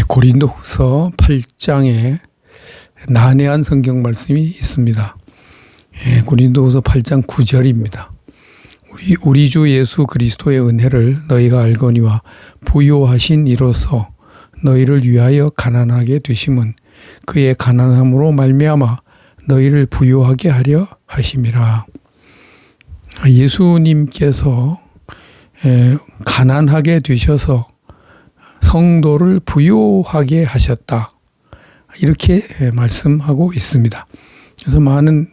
고린도후서 8장에 난해한 성경 말씀이 있습니다. 고린도후서 8장 9절입니다. 우리 주 예수 그리스도의 은혜를 너희가 알거니와 부요하신 이로써 너희를 위하여 가난하게 되심은 그의 가난함으로 말미암아 너희를 부요하게 하려 하심이라. 예수님께서 가난하게 되셔서 성도를 부요하게 하셨다, 이렇게 말씀하고 있습니다. 그래서 많은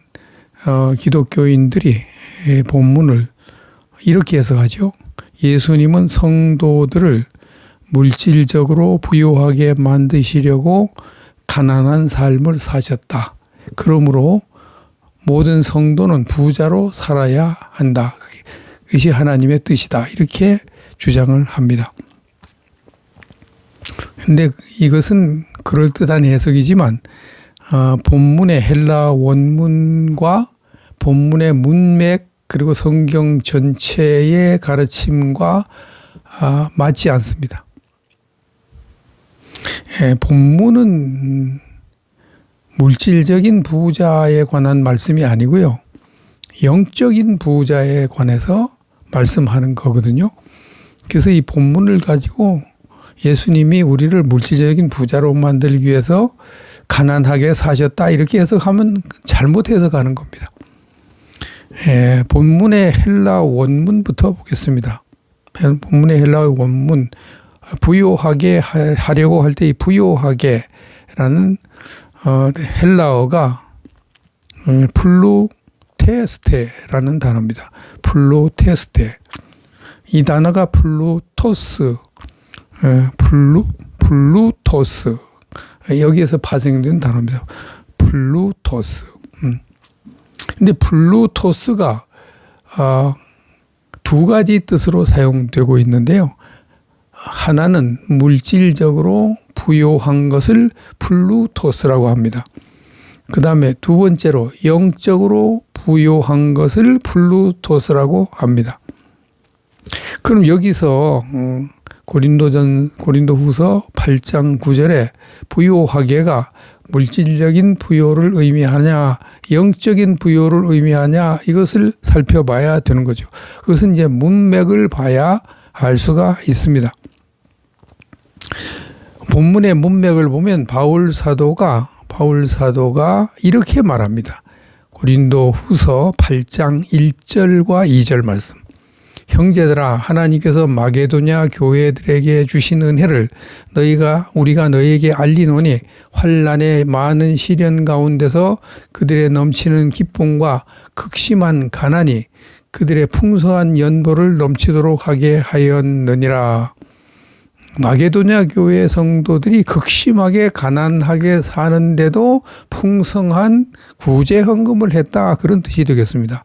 기독교인들이 본문을 이렇게 해석하죠. 예수님은 성도들을 물질적으로 부요하게 만드시려고 가난한 삶을 사셨다. 그러므로 모든 성도는 부자로 살아야 한다. 그것이 하나님의 뜻이다. 이렇게 주장을 합니다. 그런데 이것은 그럴듯한 해석이지만 본문의 헬라 원문과 본문의 문맥 그리고 성경 전체의 가르침과 맞지 않습니다. 본문은 물질적인 부자에 관한 말씀이 아니고요, 영적인 부자에 관해서 말씀하는 거거든요. 그래서 이 본문을 가지고 예수님이 우리를 물질적인 부자로 만들기 위해서 가난하게 사셨다, 이렇게 해석하면 잘못 해석하는 겁니다. 본문의 헬라 원문부터 보겠습니다. 본문의 헬라 원문, 부요하게 하려고 할 때 이 부요하게라는 헬라어가 플루테스테라는 단어입니다. 플루테스테. 이 단어가 플루토스, 플루토스, 여기에서 파생된 단어입니다. 플루토스. 근데 플루토스가 두 가지 뜻으로 사용되고 있는데요. 하나는 물질적으로 부요한 것을 플루토스라고 합니다. 그 다음에 두 번째로 영적으로 부요한 것을 플루토스라고 합니다. 그럼 여기서 고린도후서 8장 9절에 부요하게가 물질적인 부요를 의미하냐, 영적인 부요를 의미하냐, 이것을 살펴봐야 되는 거죠. 그것은 이제 문맥을 봐야 알 수가 있습니다. 본문의 문맥을 보면 바울 사도가 이렇게 말합니다. 고린도후서 8장 1절과 2절 말씀. 형제들아, 하나님께서 마게도냐 교회들에게 주신 은혜를 우리가 너희에게 알리노니 환난의 많은 시련 가운데서 그들의 넘치는 기쁨과 극심한 가난이 그들의 풍성한 연보를 넘치도록 하게 하였느니라. 마게도냐 교회 성도들이 극심하게 가난하게 사는데도 풍성한 구제 헌금을 했다, 그런 뜻이 되겠습니다.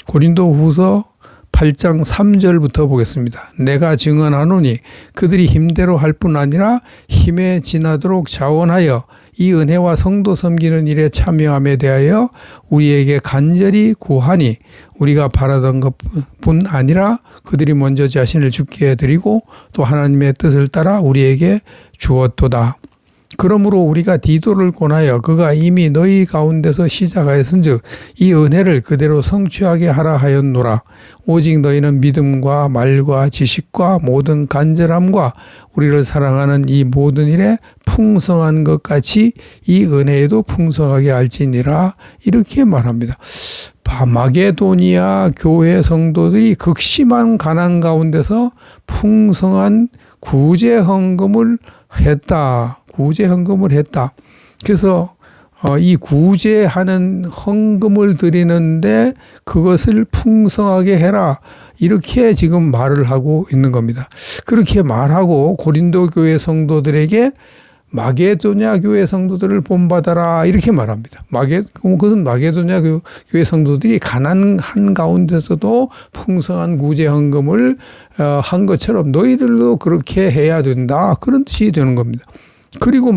고린도후서 8장 3절부터 보겠습니다. 내가 증언하노니 그들이 힘대로 할 뿐 아니라 힘에 지나도록 자원하여 이 은혜와 성도 섬기는 일에 참여함에 대하여 우리에게 간절히 구하니 우리가 바라던 것뿐 아니라 그들이 먼저 자신을 죽게 해드리고 또 하나님의 뜻을 따라 우리에게 주었도다. 그러므로 우리가 디도를 권하여 그가 이미 너희 가운데서 시작하였은즉 이 은혜를 그대로 성취하게 하라 하였노라. 오직 너희는 믿음과 말과 지식과 모든 간절함과 우리를 사랑하는 이 모든 일에 풍성한 것 같이 이 은혜에도 풍성하게 알지니라, 이렇게 말합니다. 마게도니아 교회 성도들이 극심한 가난 가운데서 풍성한 구제 헌금을 했다. 그래서 이 구제하는 헌금을 드리는데 그것을 풍성하게 해라, 이렇게 지금 말을 하고 있는 겁니다. 그렇게 말하고 고린도 교회 성도들에게 마게도냐 교회 성도들을 본받아라, 이렇게 말합니다. 그것은 마게도냐 교회 성도들이 가난한 가운데서도 풍성한 구제 헌금을 한 것처럼 너희들도 그렇게 해야 된다, 그런 뜻이 되는 겁니다. 그리고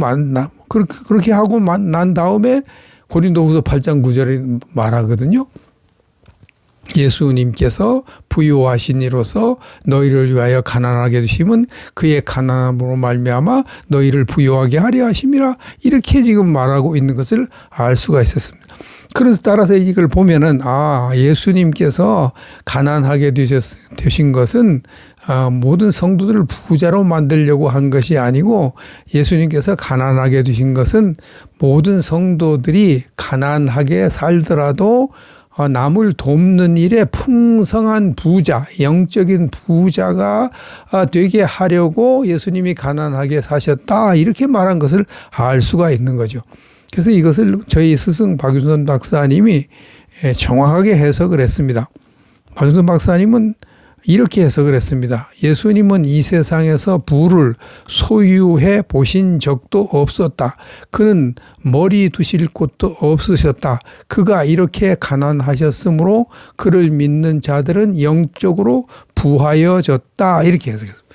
그렇게 하고 난 다음에 고린도후서 8장 9절에 말하거든요. 예수님께서 부유하신 이로서 너희를 위하여 가난하게 되심은 그의 가난함으로 말미암아 너희를 부유하게 하려 하심이라, 이렇게 지금 말하고 있는 것을 알 수가 있었습니다. 그래서 따라서 이걸 보면은 예수님께서 가난하게 되신 것은 모든 성도들을 부자로 만들려고 한 것이 아니고, 예수님께서 가난하게 되신 것은 모든 성도들이 가난하게 살더라도 남을 돕는 일에 풍성한 부자, 영적인 부자가 되게 하려고 예수님이 가난하게 사셨다, 이렇게 말한 것을 알 수가 있는 거죠. 그래서 이것을 저희 스승 박윤선 박사님이 정확하게 해석을 했습니다. 박윤선 박사님은 이렇게 해석을 했습니다. 예수님은 이 세상에서 부를 소유해 보신 적도 없었다. 그는 머리 두실 곳도 없으셨다. 그가 이렇게 가난하셨으므로 그를 믿는 자들은 영적으로 부하여졌다. 이렇게 해석했습니다.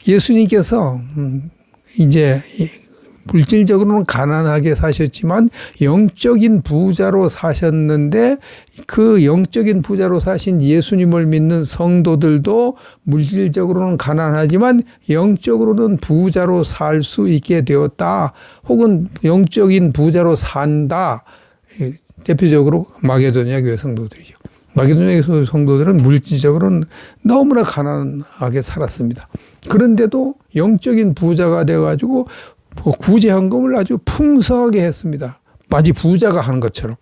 예수님께서 이제 물질적으로는 가난하게 사셨지만 영적인 부자로 사셨는데, 그 영적인 부자로 사신 예수님을 믿는 성도들도 물질적으로는 가난하지만 영적으로는 부자로 살 수 있게 되었다. 혹은 영적인 부자로 산다. 대표적으로 마게도냐 교회 성도들이죠. 마게도냐 교회 성도들은 물질적으로는 너무나 가난하게 살았습니다. 그런데도 영적인 부자가 되어가지고 구제헌금을 아주 풍성하게 했습니다. 마치 부자가 하는 것처럼.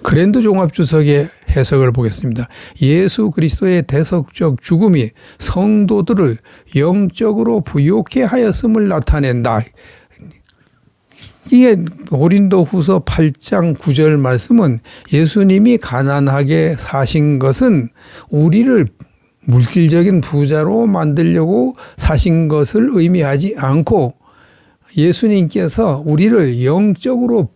그랜드 종합주석의 해석을 보겠습니다. 예수 그리스도의 대속적 죽음이 성도들을 영적으로 부유케 하였음을 나타낸다. 이게 고린도후서 8장 9절 말씀은 예수님이 가난하게 사신 것은 우리를 물질적인 부자로 만들려고 사신 것을 의미하지 않고, 예수님께서 우리를 영적으로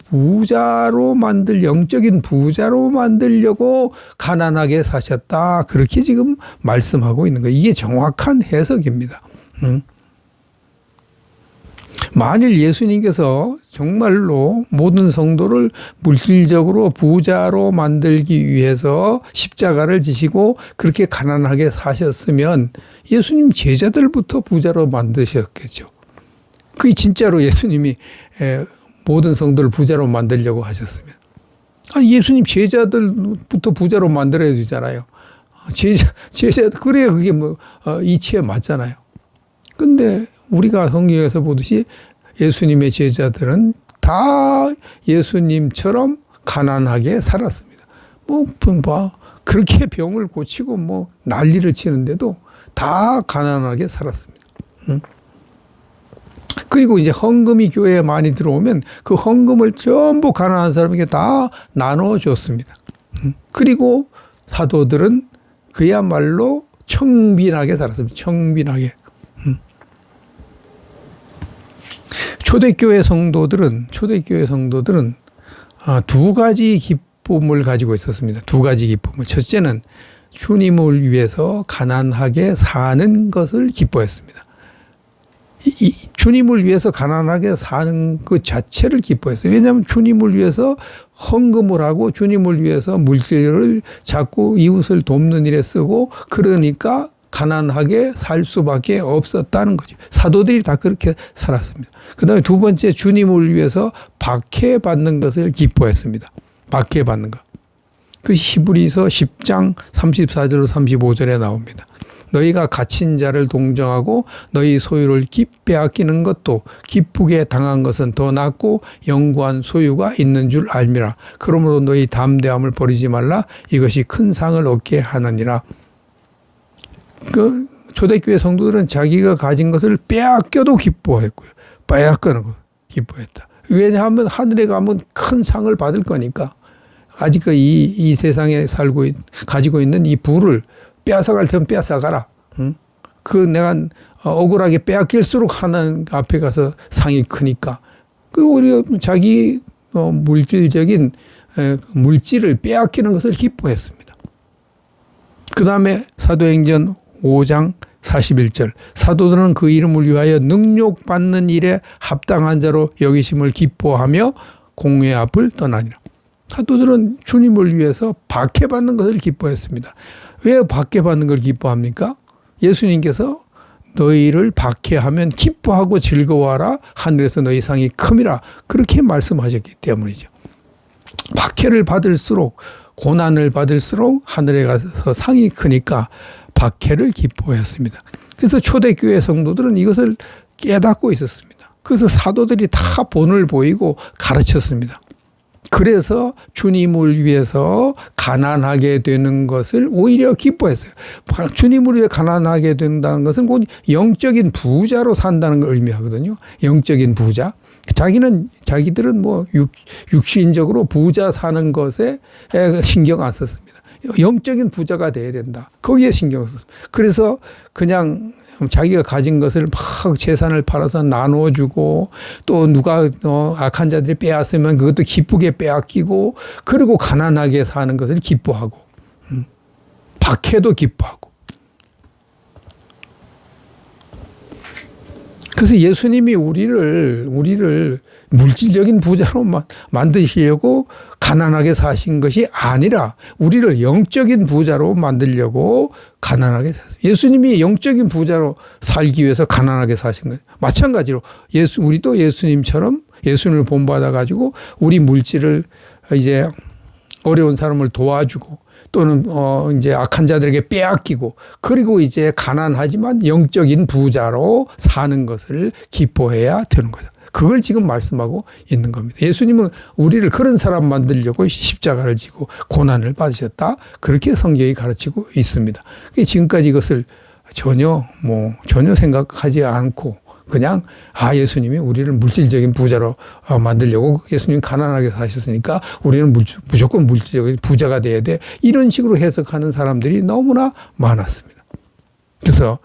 영적인 부자로 만들려고 가난하게 사셨다. 그렇게 지금 말씀하고 있는 거예요. 이게 정확한 해석입니다. 만일 예수님께서 정말로 모든 성도를 물질적으로 부자로 만들기 위해서 십자가를 지시고 그렇게 가난하게 사셨으면 예수님 제자들부터 부자로 만드셨겠죠. 그게 진짜로 예수님이 모든 성도를 부자로 만들려고 하셨으면. 예수님 제자들부터 부자로 만들어야 되잖아요. 제자들, 그래야 그게 이치에 맞잖아요. 근데 우리가 성경에서 보듯이 예수님의 제자들은 다 예수님처럼 가난하게 살았습니다. 그렇게 병을 고치고 난리를 치는데도 다 가난하게 살았습니다. 그리고 이제 헌금이 교회에 많이 들어오면 그 헌금을 전부 가난한 사람에게 다 나눠줬습니다. 그리고 사도들은 그야말로 청빈하게 살았습니다. 청빈하게. 초대교회 성도들은 두 가지 기쁨을 가지고 있었습니다. 두 가지 기쁨을. 첫째는 주님을 위해서 가난하게 사는 것을 기뻐했습니다. 주님을 위해서 가난하게 사는 그 자체를 기뻐했어요. 왜냐하면 주님을 위해서 헌금을 하고 주님을 위해서 물질을 자꾸 이웃을 돕는 일에 쓰고, 그러니까 가난하게 살 수밖에 없었다는 거죠. 사도들이 다 그렇게 살았습니다. 그 다음에 두 번째, 주님을 위해서 박해받는 것을 기뻐했습니다. 박해받는 것. 그 히브리서 10장 34절 35절에 나옵니다. 너희가 갇힌 자를 동정하고 너희 소유를 빼앗기는 것도 기쁘게 당한 것은 더 낫고 영구한 소유가 있는 줄 알미라. 그러므로 너희 담대함을 버리지 말라. 이것이 큰 상을 얻게 하느니라. 그 초대교회 성도들은 자기가 가진 것을 빼앗겨도 기뻐했고요. 빼앗기는 거 기뻐했다. 왜냐하면 하늘에 가면 큰 상을 받을 거니까. 아직 이 세상에 가지고 있는 이 부를 빼앗아갈 테면 빼앗아가라. 내가 억울하게 빼앗길수록 하나님 앞에 가서 상이 크니까. 오히려 자기 물질적인 물질을 빼앗기는 것을 기뻐했습니다. 그 다음에 사도행전 5장 41절. 사도들은 그 이름을 위하여 능욕받는 일에 합당한 자로 여기심을 기뻐하며 공회 앞을 떠나니라. 사도들은 주님을 위해서 박해받는 것을 기뻐했습니다. 왜 박해받는 걸 기뻐합니까? 예수님께서 너희를 박해하면 기뻐하고 즐거워하라. 하늘에서 너희 상이 큼이라. 그렇게 말씀하셨기 때문이죠. 박해를 받을수록, 고난을 받을수록 하늘에 가서 상이 크니까 박해를 기뻐했습니다. 그래서 초대교회 성도들은 이것을 깨닫고 있었습니다. 그래서 사도들이 다 본을 보이고 가르쳤습니다. 그래서 주님을 위해서 가난하게 되는 것을 오히려 기뻐했어요. 주님을 위해 가난하게 된다는 것은 곧 영적인 부자로 산다는 걸 의미하거든요. 영적인 부자. 자기들은 뭐 육신적으로 부자 사는 것에 신경 안 썼습니다. 영적인 부자가 돼야 된다. 거기에 신경을 썼습니다. 그래서 그냥 자기가 가진 것을 막 재산을 팔아서 나눠주고 또 누가 악한 자들이 빼앗으면 그것도 기쁘게 빼앗기고 그리고 가난하게 사는 것을 기뻐하고 박해도 기뻐하고. 그래서 예수님이 우리를 물질적인 부자로 만드시려고 가난하게 사신 것이 아니라 우리를 영적인 부자로 만들려고 가난하게 사셨어요. 예수님이 영적인 부자로 살기 위해서 가난하게 사신 거예요. 마찬가지로 우리도 예수님처럼 예수님을 본받아 가지고 우리 물질을 이제 어려운 사람을 도와주고 또는 이제 악한 자들에게 빼앗기고 그리고 이제 가난하지만 영적인 부자로 사는 것을 기뻐해야 되는 거죠. 그걸 지금 말씀하고 있는 겁니다. 예수님은 우리를 그런 사람 만들려고 십자가를 지고 고난을 받으셨다. 그렇게 성경이 가르치고 있습니다. 지금까지 이것을 전혀 생각하지 않고 그냥 예수님이 우리를 물질적인 부자로 만들려고 예수님이 가난하게 사셨으니까 우리는 무조건 물질적인 부자가 돼야 돼. 이런 식으로 해석하는 사람들이 너무나 많았습니다. 그래서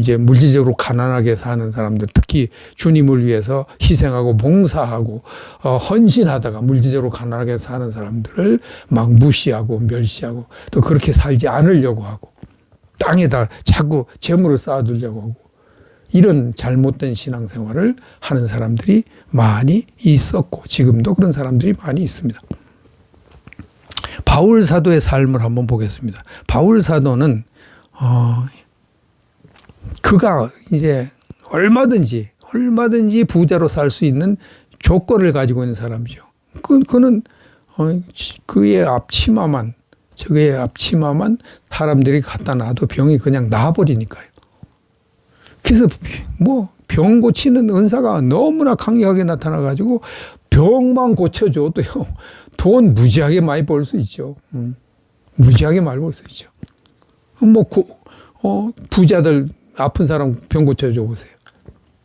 이제 물질적으로 가난하게 사는 사람들, 특히 주님을 위해서 희생하고 봉사하고 헌신하다가 물질적으로 가난하게 사는 사람들을 막 무시하고 멸시하고 또 그렇게 살지 않으려고 하고 땅에다 자꾸 재물을 쌓아두려고 하고 이런 잘못된 신앙생활을 하는 사람들이 많이 있었고 지금도 그런 사람들이 많이 있습니다. 바울 사도의 삶을 한번 보겠습니다. 바울 사도는 그가 이제 얼마든지 부자로 살 수 있는 조건을 가지고 있는 사람이죠. 그는 그의 앞치마만 사람들이 갖다 놔도 병이 그냥 나아버리니까요. 그래서 병 고치는 은사가 너무나 강력하게 나타나가지고 병만 고쳐줘도요 돈 무지하게 많이 벌 수 있죠. 무지하게 많이 벌 수 있죠. 부자들 아픈 사람 병 고쳐줘 보세요.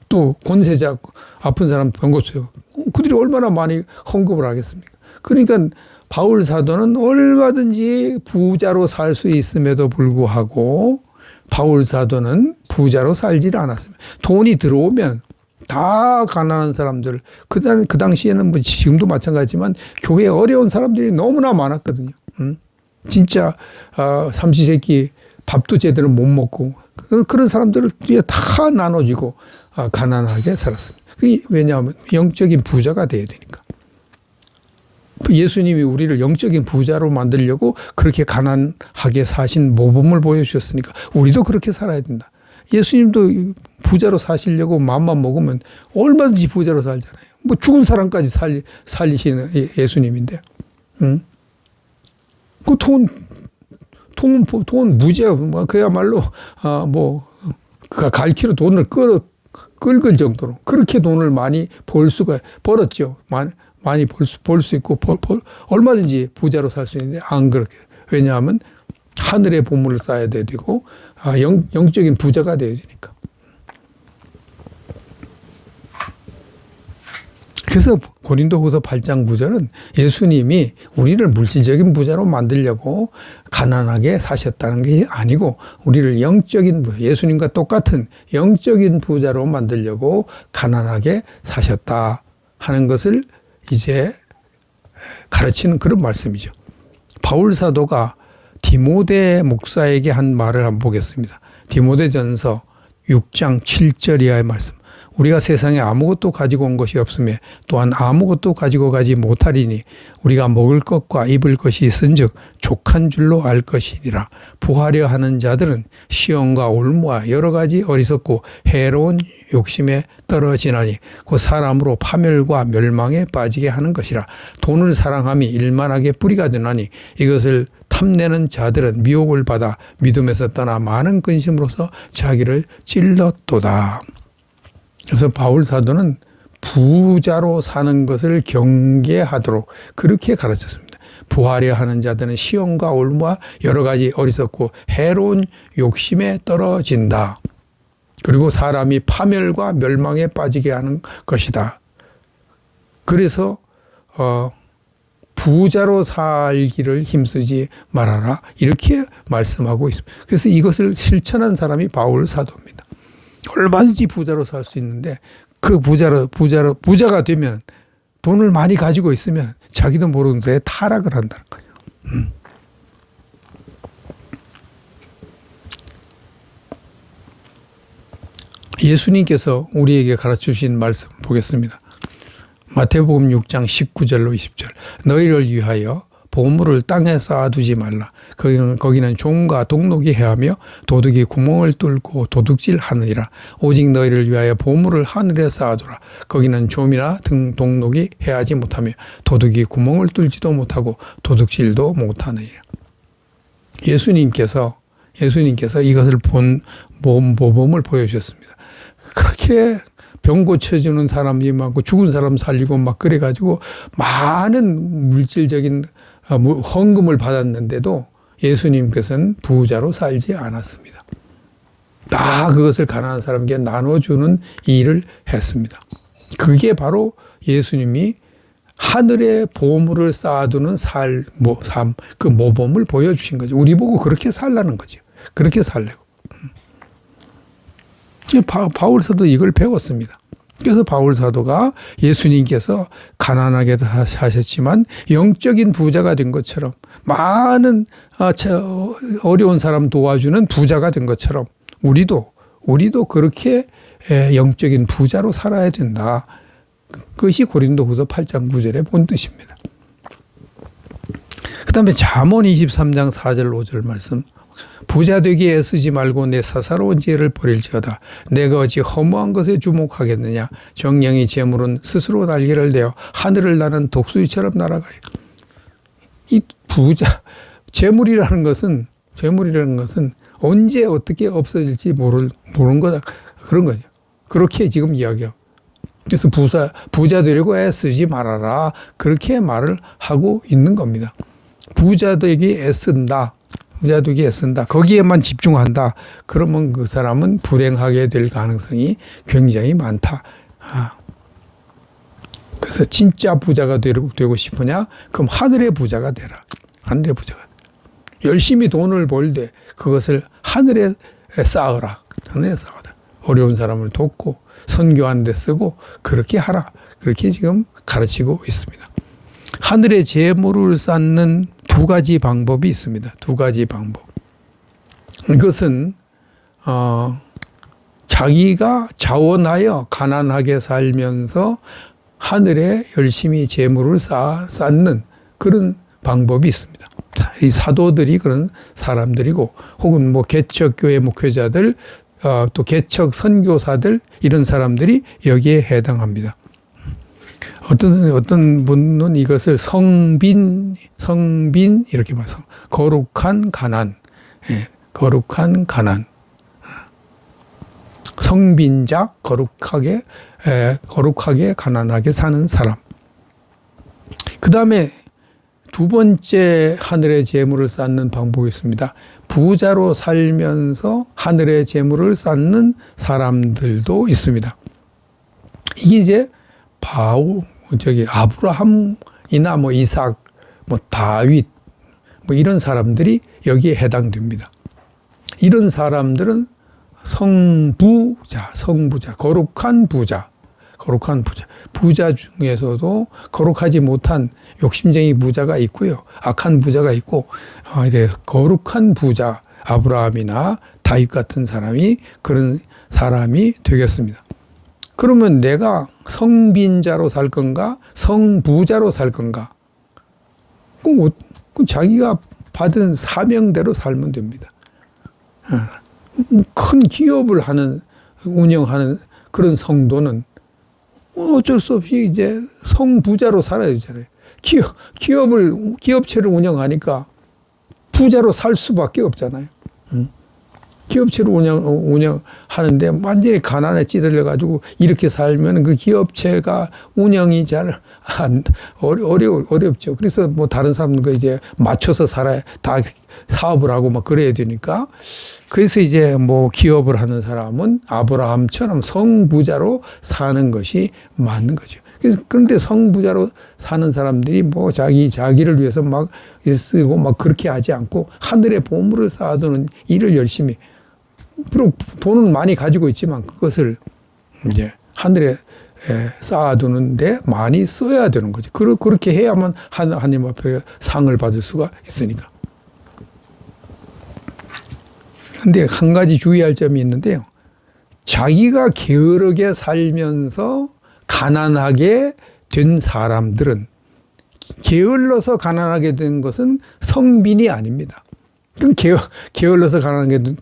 또 권세자 아픈 사람 병 고쳐줘. 그들이 얼마나 많이 헌금을 하겠습니까? 그러니까 바울 사도는 얼마든지 부자로 살 수 있음에도 불구하고 바울 사도는 부자로 살지를 않았습니다. 돈이 들어오면 다 가난한 사람들, 그 당시에는 뭐 지금도 마찬가지지만 교회에 어려운 사람들이 너무나 많았거든요. 진짜 삼시세끼 밥도 제대로 못 먹고 그런 사람들을 뒤에 다 나눠주고 가난하게 살았습니다. 왜냐하면 영적인 부자가 돼야 되니까. 예수님이 우리를 영적인 부자로 만들려고 그렇게 가난하게 사신 모범을 보여주셨으니까 우리도 그렇게 살아야 된다. 예수님도 부자로 사시려고 마음만 먹으면 얼마든지 부자로 살잖아요. 뭐 죽은 사람까지 살리시는 예수님인데. 그 돈 무지야. 그야말로 그가 갈키로 돈을 끌 정도로 그렇게 돈을 많이 벌었죠. 많이 벌 수 있고 얼마든지 부자로 살 수 있는데 안 그렇게. 왜냐하면 하늘의 보물을 쌓아야 되고 영적인 부자가 되어야 되니까. 그래서 고린도후서 8장 9절은 예수님이 우리를 물질적인 부자로 만들려고 가난하게 사셨다는 게 아니고 우리를 예수님과 똑같은 영적인 부자로 만들려고 가난하게 사셨다 하는 것을 이제 가르치는 그런 말씀이죠. 바울 사도가 디모데 목사에게 한 말을 한번 보겠습니다. 디모데전서 6장 7절 이하의 말씀. 우리가 세상에 아무것도 가지고 온 것이 없으며 또한 아무것도 가지고 가지 못하리니 우리가 먹을 것과 입을 것이 있은즉 족한 줄로 알 것이니라. 부하려 하는 자들은 시험과 올무와 여러 가지 어리석고 해로운 욕심에 떨어지나니 그 사람으로 파멸과 멸망에 빠지게 하는 것이라. 돈을 사랑함이 일만하게 뿌리가 되나니 이것을 탐내는 자들은 미혹을 받아 믿음에서 떠나 많은 근심으로서 자기를 찔렀도다. 그래서 바울 사도는 부자로 사는 것을 경계하도록 그렇게 가르쳤습니다. 부하려 하는 자들은 시험과 올무와 여러 가지 어리석고 해로운 욕심에 떨어진다. 그리고 사람이 파멸과 멸망에 빠지게 하는 것이다. 그래서 부자로 살기를 힘쓰지 말아라. 이렇게 말씀하고 있습니다. 그래서 이것을 실천한 사람이 바울 사도입니다. 얼마든지 부자로 살 수 있는데 그 부자가 되면 돈을 많이 가지고 있으면 자기도 모르는 데에 타락을 한다는 거예요. 예수님께서 우리에게 가르쳐주신 말씀 보겠습니다. 마태복음 6장 19절로 20절. 너희를 위하여 보물을 땅에 쌓아두지 말라. 거기는 종과 동록이 해하며 도둑이 구멍을 뚫고 도둑질하느니라. 오직 너희를 위하여 보물을 하늘에 쌓아두라. 거기는 좀이나 동록이 해하지 못하며 도둑이 구멍을 뚫지도 못하고 도둑질도 못하느니라. 예수님께서 이것을 본 모범을 보여주셨습니다. 그렇게 병 고쳐주는 사람이 많고 죽은 사람 살리고 막 그래가지고 많은 물질적인 헌금을 받았는데도 예수님께서는 부자로 살지 않았습니다. 다 그것을 가난한 사람에게 나눠주는 일을 했습니다. 그게 바로 예수님이 하늘에 보물을 쌓아두는 삶, 그 모범을 보여주신 거죠. 우리 보고 그렇게 살라는 거죠. 그렇게 살려고. 바울 사도 이걸 배웠습니다. 그래서 바울 사도가 예수님께서 가난하게 사셨지만 영적인 부자가 된 것처럼 많은 어려운 사람 도와주는 부자가 된 것처럼 우리도 그렇게 영적인 부자로 살아야 된다. 그것이 고린도후서 8장 9절의 본 뜻입니다. 그 다음에 잠언 23장 4절 5절 말씀. 부자 되기에 애쓰지 말고 내 사사로운 지혜를 버릴지어다. 내가 어찌 허무한 것에 주목하겠느냐. 정령이 재물은 스스로 날개를 대어 하늘을 나는 독수리처럼 날아가리. 이 재물이라는 것은 언제 어떻게 없어질지 모르는 거다. 그런 거죠. 그렇게 지금 이야기하고. 그래서 부자 되려고 애쓰지 말아라. 그렇게 말을 하고 있는 겁니다. 부자 되기 애쓴다. 부자 되기 애쓴다. 거기에만 집중한다. 그러면 그 사람은 불행하게 될 가능성이 굉장히 많다. 그래서 진짜 부자가 되고 싶으냐? 그럼 하늘의 부자가 되라. 하늘의 부자가. 열심히 돈을 벌되 그것을 하늘에 쌓으라. 하늘에 쌓아라. 어려운 사람을 돕고 선교하는 데 쓰고 그렇게 하라. 그렇게 지금 가르치고 있습니다. 하늘의 재물을 쌓는 두 가지 방법이 있습니다. 두 가지 방법. 이것은 자기가 자원하여 가난하게 살면서 하늘에 열심히 재물을 쌓는 그런 방법이 있습니다. 이 사도들이 그런 사람들이고 혹은 뭐 개척교회 목회자들 또 개척 선교사들 이런 사람들이 여기에 해당합니다. 어떤 분은 이것을 성빈 이렇게 봐서 거룩한 가난, 거룩한 가난, 성빈자 거룩하게 가난하게 사는 사람. 그 다음에 두 번째 하늘의 재물을 쌓는 방법이 있습니다. 부자로 살면서 하늘의 재물을 쌓는 사람들도 있습니다. 이게 이제 아브라함이나 뭐 이삭, 뭐 다윗, 뭐 이런 사람들이 여기에 해당됩니다. 이런 사람들은 성부자, 거룩한 부자. 부자 중에서도 거룩하지 못한 욕심쟁이 부자가 있고요. 악한 부자가 있고, 거룩한 부자, 아브라함이나 다윗 같은 사람이 그런 사람이 되겠습니다. 그러면 내가 성빈자로 살 건가, 성부자로 살 건가? 그 자기가 받은 사명대로 살면 됩니다. 큰 기업을 운영하는 그런 성도는 어쩔 수 없이 이제 성부자로 살아야 되잖아요. 기업체를 운영하니까 부자로 살 수밖에 없잖아요. 기업체를 운영하는데 완전히 가난에 찌들려가지고 이렇게 살면 그 기업체가 운영이 잘 어렵죠. 그래서 뭐 다른 사람들과 이제 맞춰서 살아야 다 사업을 하고 막 그래야 되니까. 그래서 이제 뭐 기업을 하는 사람은 아브라함처럼 성부자로 사는 것이 맞는 거죠. 그런데 성부자로 사는 사람들이 뭐 자기를 위해서 막 쓰고 막 그렇게 하지 않고 하늘의 보물을 쌓아두는 일을 열심히, 비록 돈은 많이 가지고 있지만 그것을 이제 하늘에 쌓아두는데 많이 써야 되는 거죠. 그렇게 해야만 하나님 앞에 상을 받을 수가 있으니까. 그런데 한 가지 주의할 점이 있는데요. 자기가 게으르게 살면서 가난하게 된 사람들은, 게을러서 가난하게 된 것은 성빈이 아닙니다. 그럼 게을러서 가난하게 된,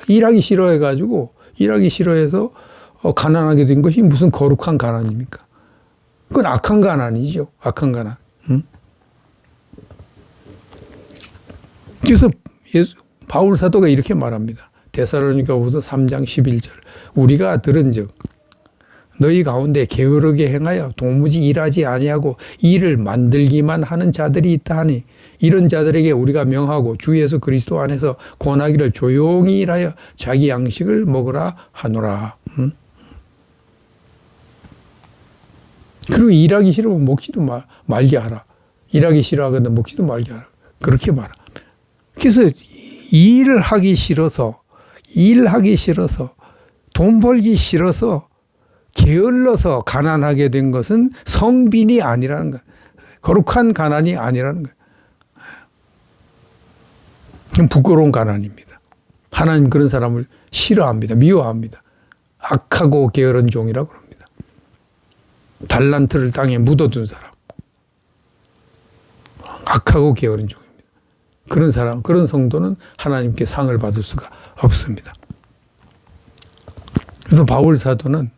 일하기 싫어해가지고, 일하기 싫어해서 가난하게 된 것이 무슨 거룩한 가난입니까? 그건 악한 가난이죠. 악한 가난. 그래서 바울 사도가 이렇게 말합니다. 데살로니가후서 3장 11절. 우리가 들은즉 너희 가운데 게으르게 행하여 도무지 일하지 아니하고 일을 만들기만 하는 자들이 있다 하니 이런 자들에게 우리가 명하고 주 예수 그리스도 안에서 권하기를 조용히 일하여 자기 양식을 먹으라 하노라. 그리고 일하기 싫으면 먹지도 말게 하라. 일하기 싫어하거든 먹지도 말게 하라. 그렇게 말합니다. 그래서 일하기 싫어서 돈 벌기 싫어서 게을러서 가난하게 된 것은 성빈이 아니라는 거예요. 거룩한 가난이 아니라는 거예요. 부끄러운 가난입니다. 하나님 그런 사람을 싫어합니다. 미워합니다. 악하고 게으른 종이라고 합니다. 달란트를 땅에 묻어둔 사람. 악하고 게으른 종입니다. 그런 사람, 그런 성도는 하나님께 상을 받을 수가 없습니다. 그래서 바울 사도는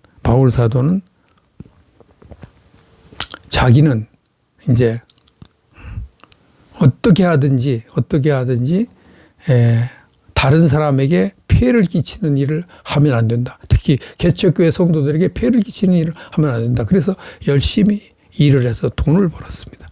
자기는 이제 어떻게 하든지 다른 사람에게 피해를 끼치는 일을 하면 안 된다. 특히 개척교회 성도들에게 피해를 끼치는 일을 하면 안 된다. 그래서 열심히 일을 해서 돈을 벌었습니다.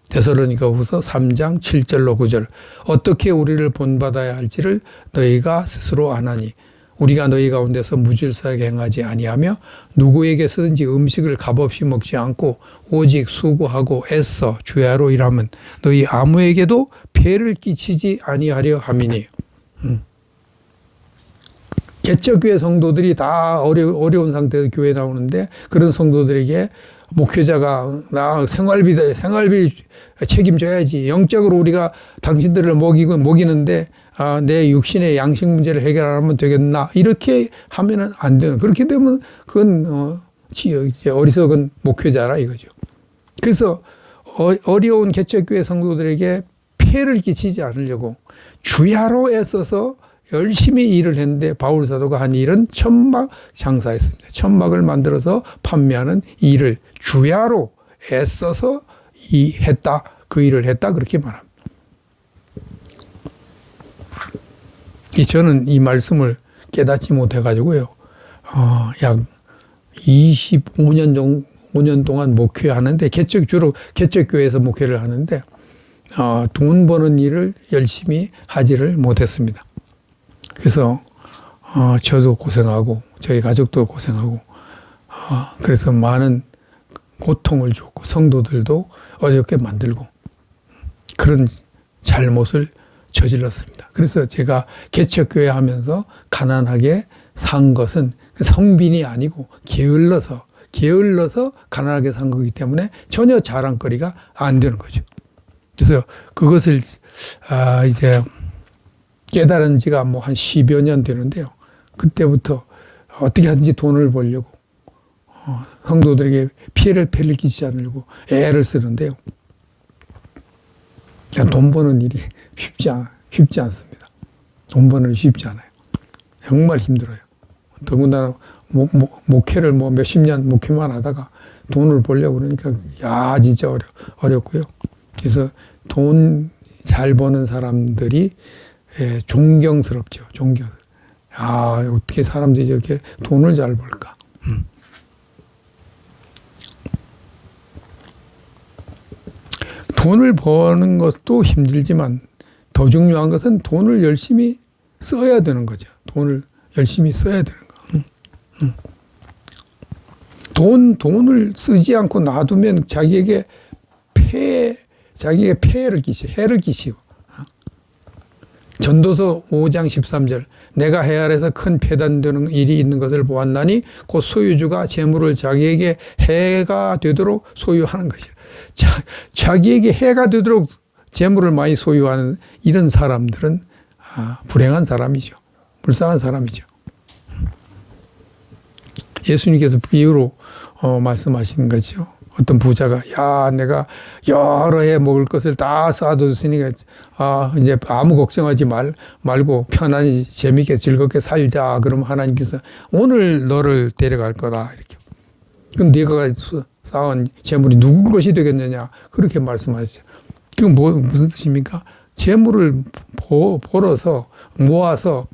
데살로니가후서 3장 7절로 9절. 어떻게 우리를 본받아야 할지를 너희가 스스로 아나니 우리가 너희 가운데서 무질서하게 행하지 아니하며 누구에게서든지 음식을 값없이 먹지 않고 오직 수고하고 애써 주야로 일하면 너희 아무에게도 폐를 끼치지 아니하려 함이니. 개척교회 성도들이 다 어려운 상태에서 교회 나오는데 그런 성도들에게 목회자가 나 생활비 책임져야지. 영적으로 우리가 당신들을 먹이는데 내 육신의 양식 문제를 해결하면 되겠나. 이렇게 하면은 안 되는. 그렇게 되면 그건 어리석은 목회자라 이거죠. 그래서 어려운 개척교회 성도들에게 폐를 끼치지 않으려고 주야로 애써서 열심히 일을 했는데 바울 사도가 한 일은 천막 장사했습니다. 천막을 만들어서 판매하는 일을 주야로 애써서 그 일을 했다 그렇게 말합니다. 저는 이 말씀을 깨닫지 못해가지고요. 약 25년 동안 목회하는데 주로 개척교회에서 목회를 하는데 돈 버는 일을 열심히 하지를 못했습니다. 그래서 저도 고생하고 저희 가족도 고생하고 그래서 많은 고통을 줬고 성도들도 어렵게 만들고 그런 잘못을 저질렀습니다. 그래서 제가 개척교회 하면서 가난하게 산 것은 성빈이 아니고 게을러서 가난하게 산 거기 때문에 전혀 자랑거리가 안 되는 거죠. 그래서 그것을 이제 깨달은 지가 뭐 한 10여 년 되는데요. 그때부터 어떻게 하든지 돈을 벌려고 성도들에게 피해를 끼치지 않으려고 애를 쓰는데요. 돈 버는 일이 쉽지 않습니다. 돈 버는 일이 쉽지 않아요. 정말 힘들어요. 더군다나 목회를 몇십 년 목회만 하다가 돈을 벌려고 그러니까 진짜 어렵고요. 그래서 돈 잘 버는 사람들이 존경스럽죠. 어떻게 사람들이 저렇게 돈을 잘 벌까. 돈을 버는 것도 힘들지만 더 중요한 것은 돈을 열심히 써야 되는 거죠. 돈을 열심히 써야 되는 거. 돈을 쓰지 않고 놔두면 자기에게 해를 끼치고. 전도서 5장 13절 내가 해 아래서 큰 패단되는 일이 있는 것을 보았나니 곧 소유주가 재물을 자기에게 해가 되도록 소유하는 것이라. 자기에게 해가 되도록 재물을 많이 소유하는 이런 사람들은 불행한 사람이죠. 불쌍한 사람이죠. 예수님께서 비유로 말씀하신 거죠. 어떤 부자가 내가 여러 해 먹을 것을 다 쌓아뒀으니까 이제 아무 걱정하지 말고 편안히 재미있게 즐겁게 살자. 그러면 하나님께서 오늘 너를 데려갈 거다 이렇게. 그럼 네가 쌓은 재물이 누구 것이 되겠느냐 그렇게 말씀하시죠. 그건 무슨 뜻입니까? 재물을 벌어서 모아서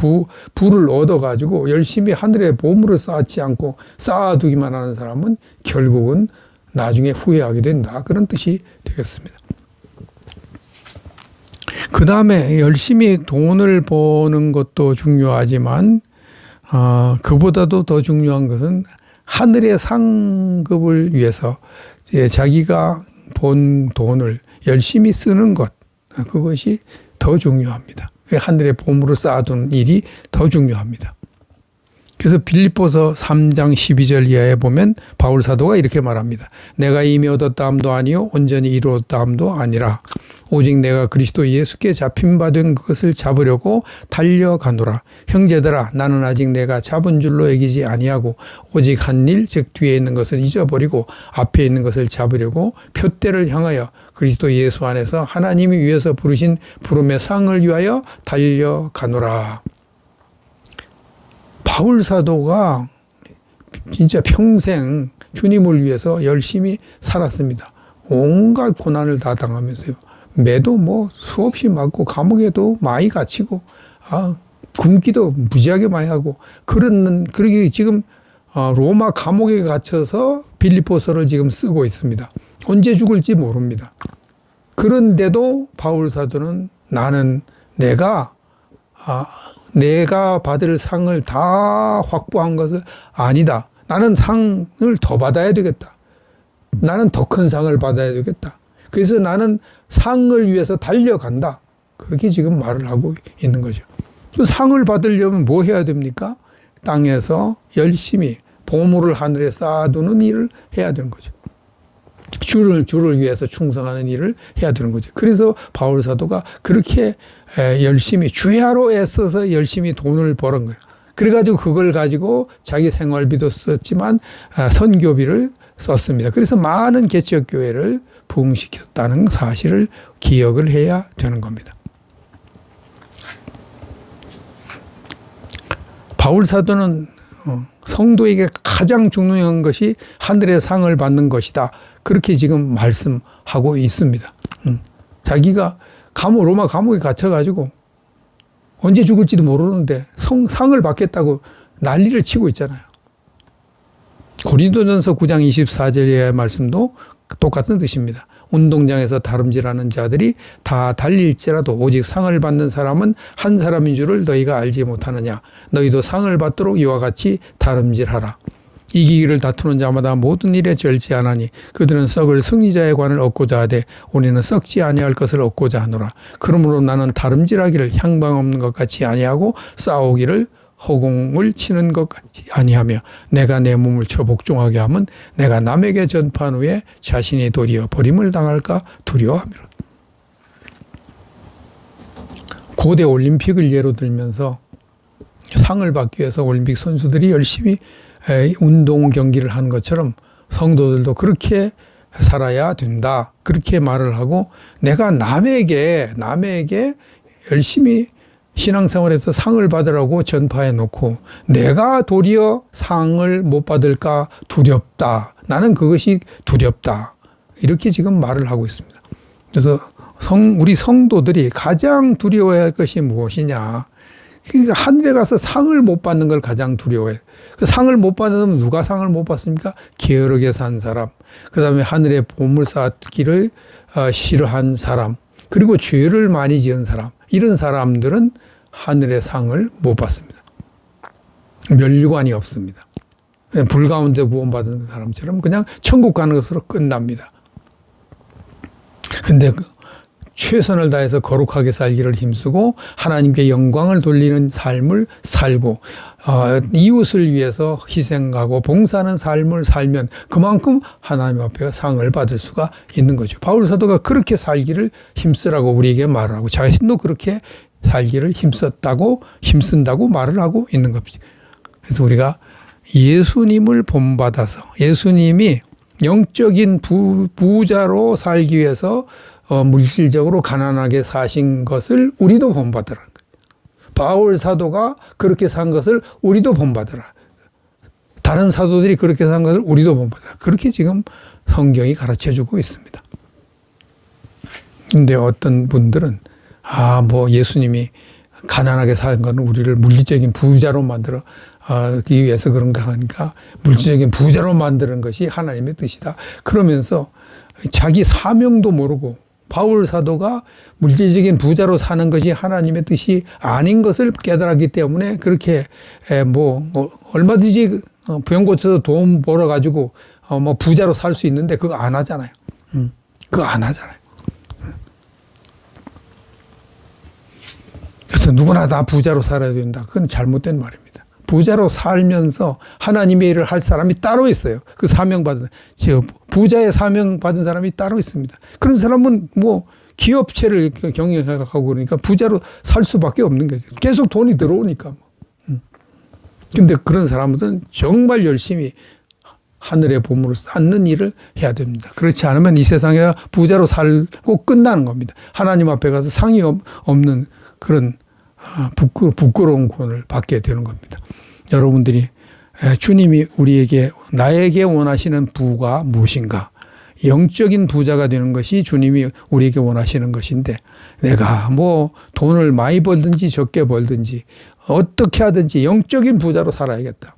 부를 얻어가지고 열심히 하늘에 보물을 쌓지 않고 쌓아두기만 하는 사람은 결국은 나중에 후회하게 된다. 그런 뜻이 되겠습니다. 그 다음에 열심히 돈을 버는 것도 중요하지만 그보다도 더 중요한 것은 하늘의 상급을 위해서 자기가 번 돈을 열심히 쓰는 것, 그것이 더 중요합니다. 하늘의 보물을 쌓아두는 일이 더 중요합니다. 그래서 빌립보서 3장 12절 이하에 보면 바울 사도가 이렇게 말합니다. 내가 이미 얻었다함도 아니요 온전히 이루었다함도 아니라 오직 내가 그리스도 예수께 잡힌 바 된 그것을 잡으려고 달려가노라. 형제들아 나는 아직 내가 잡은 줄로 여기지 아니하고 오직 한 일 즉 뒤에 있는 것을 잊어버리고 앞에 있는 것을 잡으려고 표대를 향하여 그리스도 예수 안에서 하나님이 위에서 부르신 부름의 상을 위하여 달려가노라. 바울 사도가 진짜 평생 주님을 위해서 열심히 살았습니다. 온갖 고난을 다 당하면서요. 매도 수없이 맞고 감옥에도 많이 갇히고 굶기도 무지하게 많이 하고 그러게 지금 로마 감옥에 갇혀서 빌립보서를 지금 쓰고 있습니다. 언제 죽을지 모릅니다. 그런데도 바울 사도는 나는 내가 받을 상을 다 확보한 것은 아니다. 나는 상을 더 받아야 되겠다. 나는 더 큰 상을 받아야 되겠다. 그래서 나는 상을 위해서 달려간다. 그렇게 지금 말을 하고 있는 거죠. 그 상을 받으려면 뭐 해야 됩니까? 땅에서 열심히 보물을 하늘에 쌓아두는 일을 해야 되는 거죠. 주를 위해서 충성하는 일을 해야 되는 거죠. 그래서 바울 사도가 그렇게 열심히 주야로 애써서 열심히 돈을 버는 거예요. 그래가지고 그걸 가지고 자기 생활비도 썼지만 선교비를 썼습니다. 그래서 많은 개척 교회를 부흥시켰다는 사실을 기억을 해야 되는 겁니다. 바울 사도는 성도에게 가장 중요한 것이 하늘의 상을 받는 것이다. 그렇게 지금 말씀하고 있습니다. 자기가 로마 감옥에 갇혀가지고 언제 죽을지도 모르는데 상을 받겠다고 난리를 치고 있잖아요. 고린도전서 9장 24절의 말씀도 똑같은 뜻입니다. 운동장에서 다름질하는 자들이 다 달릴지라도 오직 상을 받는 사람은 한 사람인 줄을 너희가 알지 못하느냐. 너희도 상을 받도록 이와 같이 다름질하라. 이기기를 다투는 자마다 모든 일에 절제하나니 그들은 썩을 승리자의 관을 얻고자 하되 우리는 썩지 아니할 것을 얻고자 하노라. 그러므로 나는 다름질하기를 향방 없는 것 같이 아니하고 싸우기를 허공을 치는 것 같이 아니하며 내가 내 몸을 쳐 복종하게 하면 내가 남에게 전파한 후에 자신이 도리어 버림을 당할까 두려워함이라. 고대 올림픽을 예로 들면서 상을 받기 위해서 올림픽 선수들이 열심히 운동 경기를 하는 것처럼 성도들도 그렇게 살아야 된다. 그렇게 말을 하고 내가 남에게 열심히 신앙생활에서 상을 받으라고 전파해 놓고 내가 도리어 상을 못 받을까 두렵다. 나는 그것이 두렵다. 이렇게 지금 말을 하고 있습니다. 그래서 우리 성도들이 가장 두려워해야 할 것이 무엇이냐. 그러니까 하늘에 가서 상을 못 받는 걸 가장 두려워해. 그 상을 못 받으면 누가 상을 못 받습니까? 게으르게 산 사람, 그 다음에 하늘의 보물 쌓기를 싫어한 사람, 그리고 죄를 많이 지은 사람, 이런 사람들은 하늘의 상을 못 받습니다. 멸관이 없습니다. 그냥 불 가운데 구원받은 사람처럼 그냥 천국 가는 것으로 끝납니다. 근데 최선을 다해서 거룩하게 살기를 힘쓰고 하나님께 영광을 돌리는 삶을 살고 이웃을 위해서 희생하고 봉사하는 삶을 살면 그만큼 하나님 앞에 상을 받을 수가 있는 거죠. 바울 사도가 그렇게 살기를 힘쓰라고 우리에게 말을 하고 자신도 그렇게 살기를 힘쓴다고 말을 하고 있는 겁니다. 그래서 우리가 예수님을 본받아서 예수님이 영적인 부자로 살기 위해서 물질적으로 가난하게 사신 것을 우리도 본받으라. 바울 사도가 그렇게 산 것을 우리도 본받으라. 다른 사도들이 그렇게 산 것을 우리도 본받으라. 그렇게 지금 성경이 가르쳐주고 있습니다. 근데 어떤 분들은 예수님이 가난하게 산 건 우리를 물질적인 부자로 만들어 기 위해서 그런가 하니까 물질적인 부자로 만드는 것이 하나님의 뜻이다. 그러면서 자기 사명도 모르고 바울 사도가 물질적인 부자로 사는 것이 하나님의 뜻이 아닌 것을 깨달았기 때문에 그렇게 얼마든지 병 고쳐서 돈 벌어가지고 부자로 살 수 있는데 그거 안 하잖아요. 그거 안 하잖아요. 그래서 누구나 다 부자로 살아야 된다. 그건 잘못된 말입니다. 부자로 살면서 하나님의 일을 할 사람이 따로 있어요. 그 사명받은, 부자의 사명받은 사람이 따로 있습니다. 그런 사람은 기업체를 경영하고 그러니까 부자로 살 수밖에 없는 거죠. 계속 돈이 들어오니까. 근데 그런 사람들은 정말 열심히 하늘의 보물을 쌓는 일을 해야 됩니다. 그렇지 않으면 이 세상에 부자로 살고 끝나는 겁니다. 하나님 앞에 가서 상이 없는 그런 부끄러운 구원을 받게 되는 겁니다. 여러분들이 주님이 나에게 원하시는 부가 무엇인가? 영적인 부자가 되는 것이 주님이 우리에게 원하시는 것인데 내가 돈을 많이 벌든지 적게 벌든지 어떻게 하든지 영적인 부자로 살아야겠다.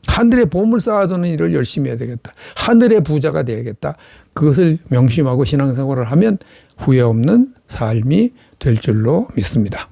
하늘의 보물 쌓아두는 일을 열심히 해야 되겠다. 하늘의 부자가 되야겠다. 그것을 명심하고 신앙생활을 하면 후회 없는 삶이 될 줄로 믿습니다.